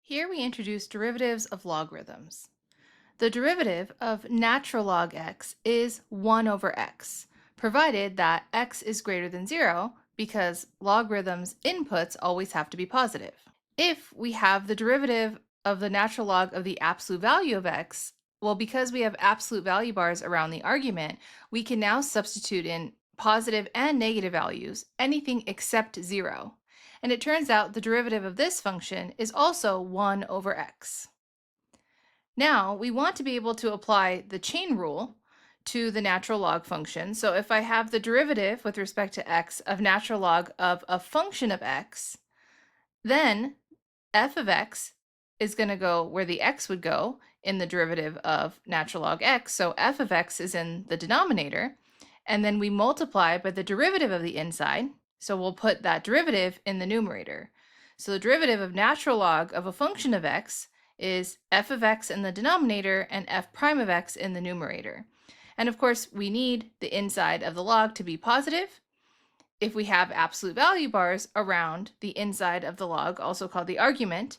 Here we introduce derivatives of logarithms. The derivative of natural log x is 1 over x, provided that x is greater than 0 because logarithms inputs always have to be positive. If we have the derivative of the natural log of the absolute value of x, well, because we have absolute value bars around the argument, we can now substitute in positive and negative values, anything except 0. And it turns out the derivative of this function is also 1 over x. Now, we want to be able to apply the chain rule to the natural log function. So if I have the derivative with respect to x of natural log of a function of x, then f of x is going to go where the x would go in the derivative of natural log x. So f of x is in the denominator, and then we multiply by the derivative of the inside. So we'll put that derivative in the numerator. So the derivative of natural log of a function of x is f of x in the denominator and f prime of x in the numerator. And of course, we need the inside of the log to be positive. If we have absolute value bars around the inside of the log, also called the argument,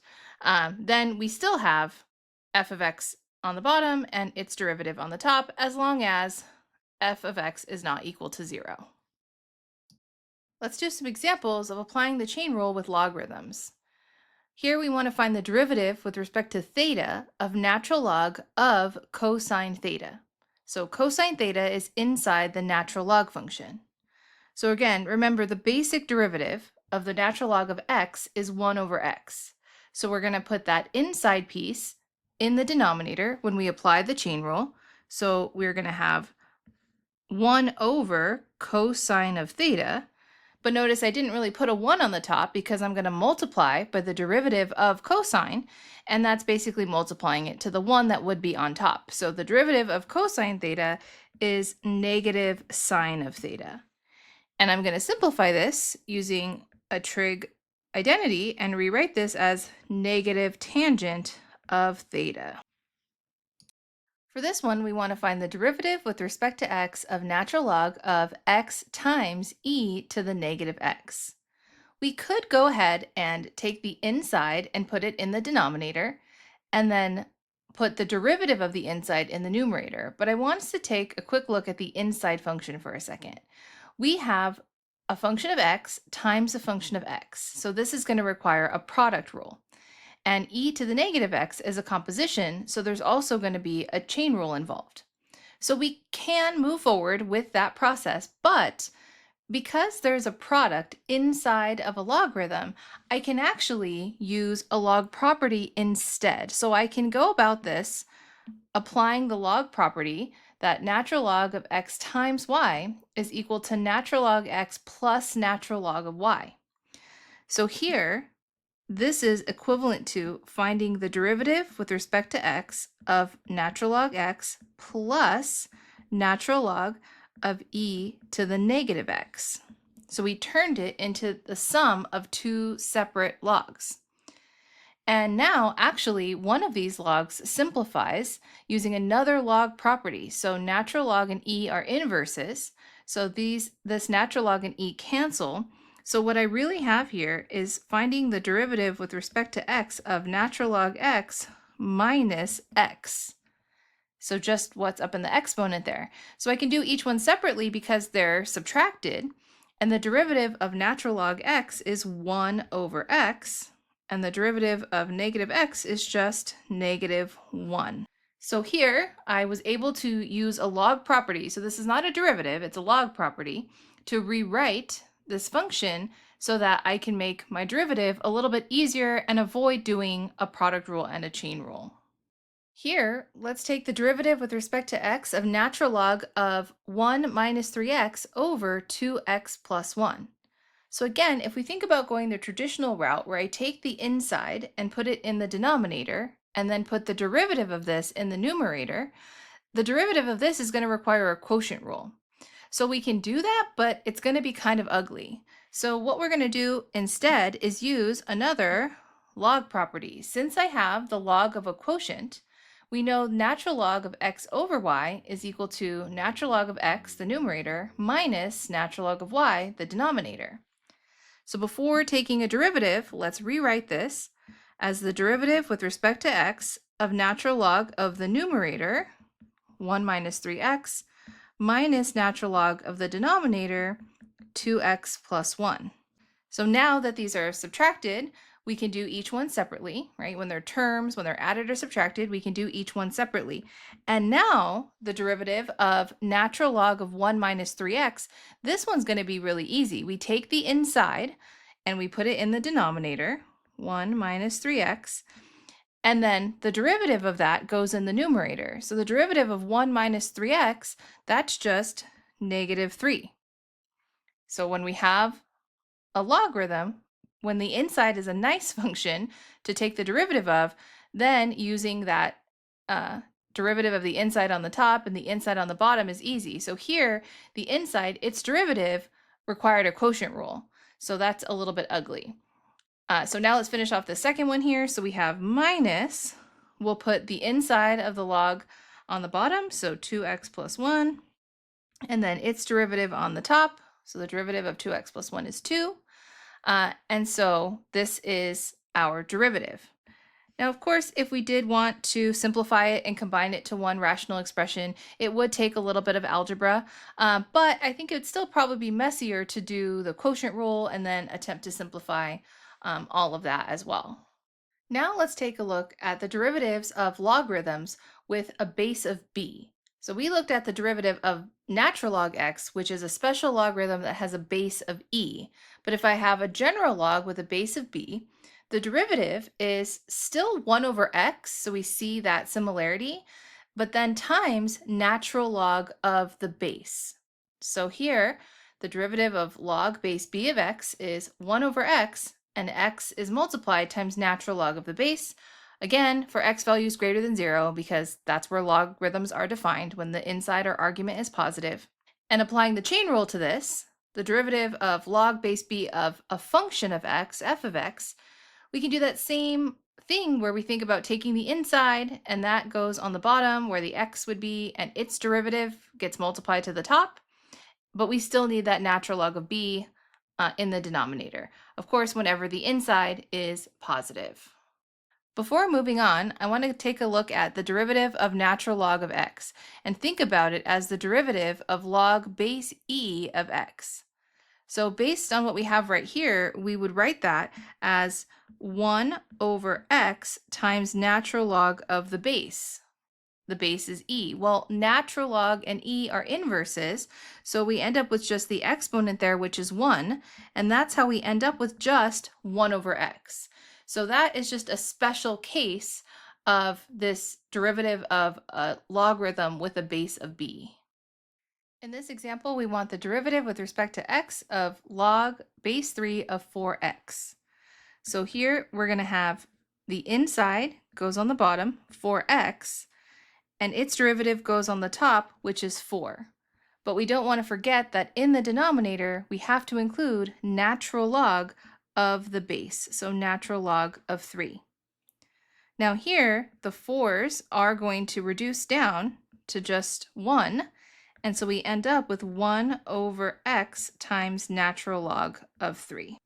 then we still have f of x on the bottom and its derivative on the top, as long as f of x is not equal to 0. Let's do some examples of applying the chain rule with logarithms. Here we want to find the derivative with respect to theta of natural log of cosine theta. So cosine theta is inside the natural log function. So again, remember the basic derivative of the natural log of x is 1 over x. So we're going to put that inside piece in the denominator when we apply the chain rule. So we're going to have 1 over cosine of theta. But notice I didn't really put a 1 on the top because I'm going to multiply by the derivative of cosine, and that's basically multiplying it to the 1 that would be on top. So the derivative of cosine theta is negative sine of theta. And I'm going to simplify this using a trig identity and rewrite this as negative tangent of theta. For this one, we want to find the derivative with respect to x of natural log of x times e to the negative x. We could go ahead and take the inside and put it in the denominator, and then put the derivative of the inside in the numerator. But I want us to take a quick look at the inside function for a second. We have a function of x times a function of x. So this is going to require a product rule. And e to the negative x is a composition, so there's also going to be a chain rule involved. So we can move forward with that process, but because there's a product inside of a logarithm, I can actually use a log property instead. So I can go about this applying the log property that natural log of x times y is equal to natural log x plus natural log of y. So here, this is equivalent to finding the derivative with respect to x of natural log x plus natural log of e to the negative x. So we turned it into the sum of two separate logs. And now, actually, one of these logs simplifies using another log property. So natural log and e are inverses. So this natural log and e cancel. So what I really have here is finding the derivative with respect to x of natural log x minus x. So just what's up in the exponent there. So I can do each one separately because they're subtracted. And the derivative of natural log x is 1 over x. And the derivative of negative x is just negative 1. So here I was able to use a log property. So this is not a derivative, it's a log property, to rewrite this function so that I can make my derivative a little bit easier and avoid doing a product rule and a chain rule. Here, let's take the derivative with respect to x of natural log of 1 minus 3x over 2x plus 1. So again, if we think about going the traditional route where I take the inside and put it in the denominator and then put the derivative of this in the numerator, the derivative of this is going to require a quotient rule. So we can do that, but it's going to be kind of ugly. So what we're going to do instead is use another log property. Since I have the log of a quotient, we know natural log of x over y is equal to natural log of x, the numerator, minus natural log of y, the denominator. So before taking a derivative, let's rewrite this as the derivative with respect to x of natural log of the numerator, 1 minus 3x, minus natural log of the denominator, 2x plus 1. So now that these are subtracted, we can do each one separately, right? When they're terms, when they're added or subtracted, we can do each one separately. And now the derivative of natural log of 1 minus 3x, this one's going to be really easy. We take the inside and we put it in the denominator, 1 minus 3x, and then the derivative of that goes in the numerator. So the derivative of 1 minus 3x, that's just negative 3. So when we have a logarithm, when the inside is a nice function to take the derivative of, then using that derivative of the inside on the top and the inside on the bottom is easy. So here, the inside, its derivative required a quotient rule. So that's a little bit ugly. So now let's finish off the second one here. So we have minus, we'll put the inside of the log on the bottom, so 2x plus 1, and then its derivative on the top. So the derivative of 2x plus 1 is 2. And so this is our derivative. Now, of course, if we did want to simplify it and combine it to one rational expression, it would take a little bit of algebra, but I think it would still probably be messier to do the quotient rule and then attempt to simplify all of that as well. Now let's take a look at the derivatives of logarithms with a base of b. So we looked at the derivative of natural log x, which is a special logarithm that has a base of e. But if I have a general log with a base of b, the derivative is still 1 over x, so we see that similarity, but then times natural log of the base. So here, the derivative of log base b of x is 1 over x, and x is multiplied times natural log of the base, again, for x values greater than 0, because that's where logarithms are defined, when the inside or argument is positive. And applying the chain rule to this, the derivative of log base b of a function of x, f of x, we can do that same thing where we think about taking the inside, and that goes on the bottom where the x would be, and its derivative gets multiplied to the top, but we still need that natural log of b in the denominator. Of course, whenever the inside is positive. Before moving on, I want to take a look at the derivative of natural log of x and think about it as the derivative of log base e of x. So based on what we have right here, we would write that as 1 over x times natural log of the base. The base is e. Well, natural log and e are inverses, so we end up with just the exponent there, which is 1, and that's how we end up with just 1 over x. So that is just a special case of this derivative of a logarithm with a base of b. In this example, we want the derivative with respect to x of log base 3 of 4x. So here we're going to have the inside goes on the bottom, 4x, and its derivative goes on the top, which is 4. But we don't want to forget that in the denominator, we have to include natural log of the base, so natural log of 3. Now here, the 4's are going to reduce down to just 1, and so we end up with 1 over x times natural log of 3.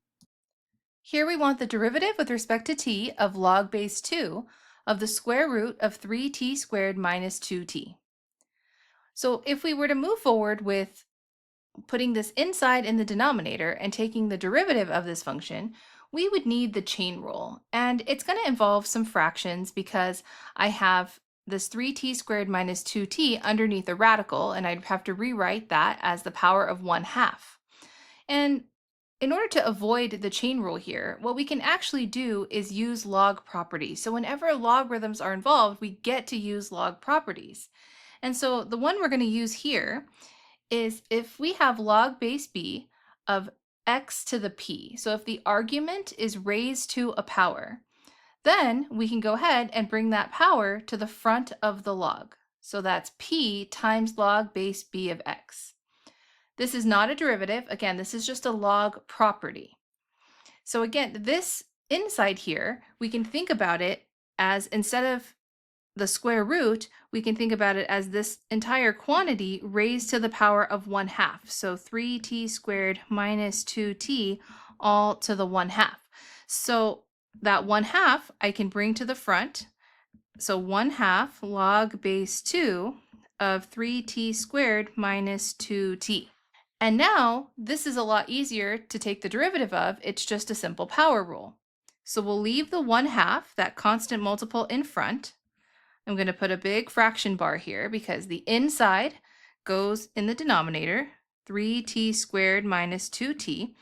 Here we want the derivative with respect to t of log base 2 of the square root of 3t squared minus 2t. So if we were to move forward with putting this inside in the denominator and taking the derivative of this function, we would need the chain rule. And it's going to involve some fractions because I have this 3t squared minus 2t underneath a radical, and I'd have to rewrite that as the power of 1/2. And in order to avoid the chain rule here, what we can actually do is use log properties. So whenever logarithms are involved, we get to use log properties. And so the one we're going to use here is if we have log base b of x to the p. So if the argument is raised to a power, then we can go ahead and bring that power to the front of the log. So that's p times log base b of x. This is not a derivative. Again, this is just a log property. So again, this inside here, we can think about it as, instead of the square root, we can think about it as this entire quantity raised to the power of 1/2. So 3t squared minus 2t all to the 1/2. So that 1/2 I can bring to the front. So 1/2 log base 2 of 3t squared minus 2t. And now this is a lot easier to take the derivative of. It's just a simple power rule. So we'll leave the 1/2, that constant multiple, in front. I'm going to put a big fraction bar here because the inside goes in the denominator, 3t squared minus 2t.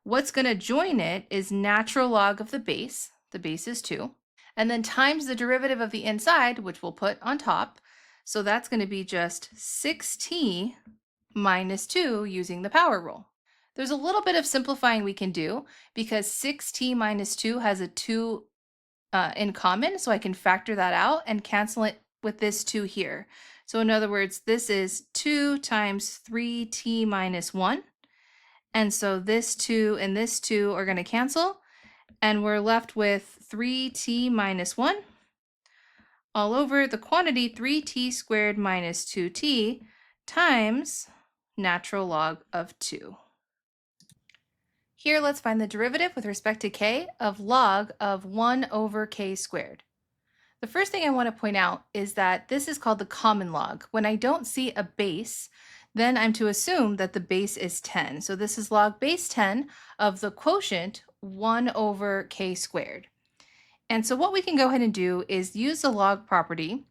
What's going to join it is natural log of the base is 2, and then times the derivative of the inside, which we'll put on top. So that's going to be just 6t minus 2 using the power rule. There's a little bit of simplifying we can do because 6t minus 2 has a 2 in common, so I can factor that out and cancel it with this 2 here. So in other words, this is 2 times 3t minus 1. And so this 2 and this 2 are going to cancel, and we're left with 3t minus 1 all over the quantity 3t squared minus 2t times natural log of 2. Here, let's find the derivative with respect to k of log of 1 over k squared. The first thing I want to point out is that this is called the common log. When I don't see a base, then I'm to assume that the base is 10. So this is log base 10 of the quotient 1 over k squared. And so what we can go ahead and do is use the log property.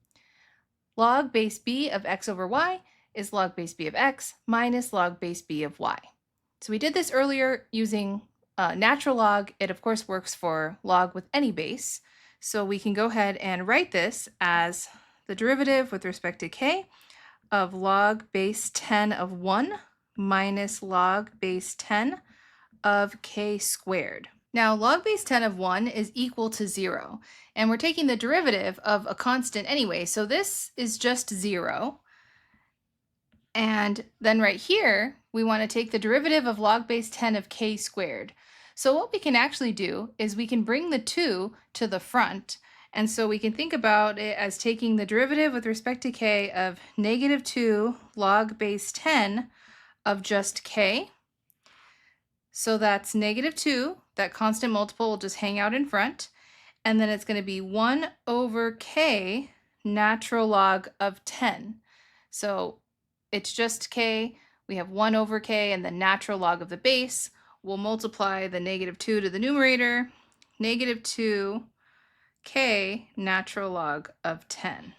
Log base b of x over y is log base b of x minus log base b of y. So we did this earlier using natural log. It of course works for log with any base. So we can go ahead and write this as the derivative with respect to k of log base 10 of 1 minus log base 10 of k squared. Now log base 10 of 1 is equal to 0, and we're taking the derivative of a constant anyway, so this is just 0. And then right here, we want to take the derivative of log base 10 of k squared. So what we can actually do is we can bring the 2 to the front. And so we can think about it as taking the derivative with respect to k of negative 2 log base 10 of just k. So that's negative 2. That constant multiple will just hang out in front. And then it's going to be 1 over k natural log of 10. So it's just k, we have 1 over k, and the natural log of the base. We'll multiply the negative 2 to the numerator, negative 2k natural log of 10.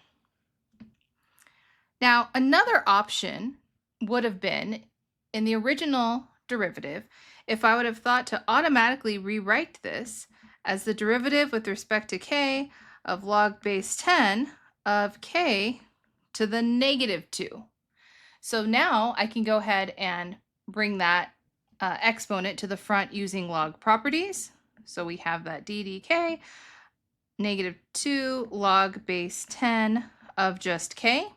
Now, another option would have been, in the original derivative, if I would have thought to automatically rewrite this as the derivative with respect to k of log base 10 of k to the negative 2. So now I can go ahead and bring that exponent to the front using log properties. So we have that ddk, negative 2 log base 10 of just k.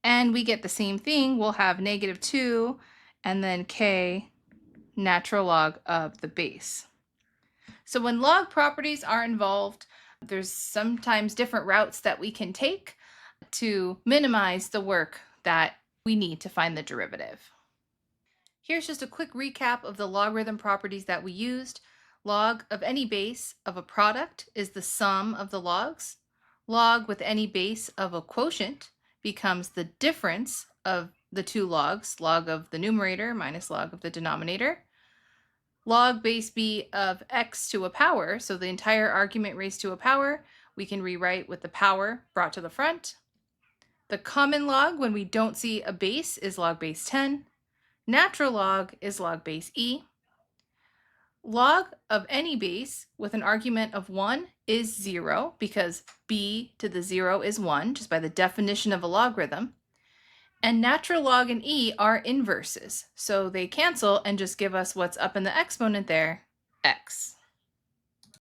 And we get the same thing. We'll have negative 2 and then k natural log of the base. So when log properties are involved, there's sometimes different routes that we can take to minimize the work that we need to find the derivative. Here's just a quick recap of the logarithm properties that we used. Log of any base of a product is the sum of the logs. Log with any base of a quotient becomes the difference of the two logs, log of the numerator minus log of the denominator. Log base b of x to a power, so the entire argument raised to a power, we can rewrite with the power brought to the front. The common log when we don't see a base is log base 10. Natural log is log base e. Log of any base with an argument of 1 is 0 because b to the 0 is 1, just by the definition of a logarithm. And natural log and e are inverses, so they cancel and just give us what's up in the exponent there, x.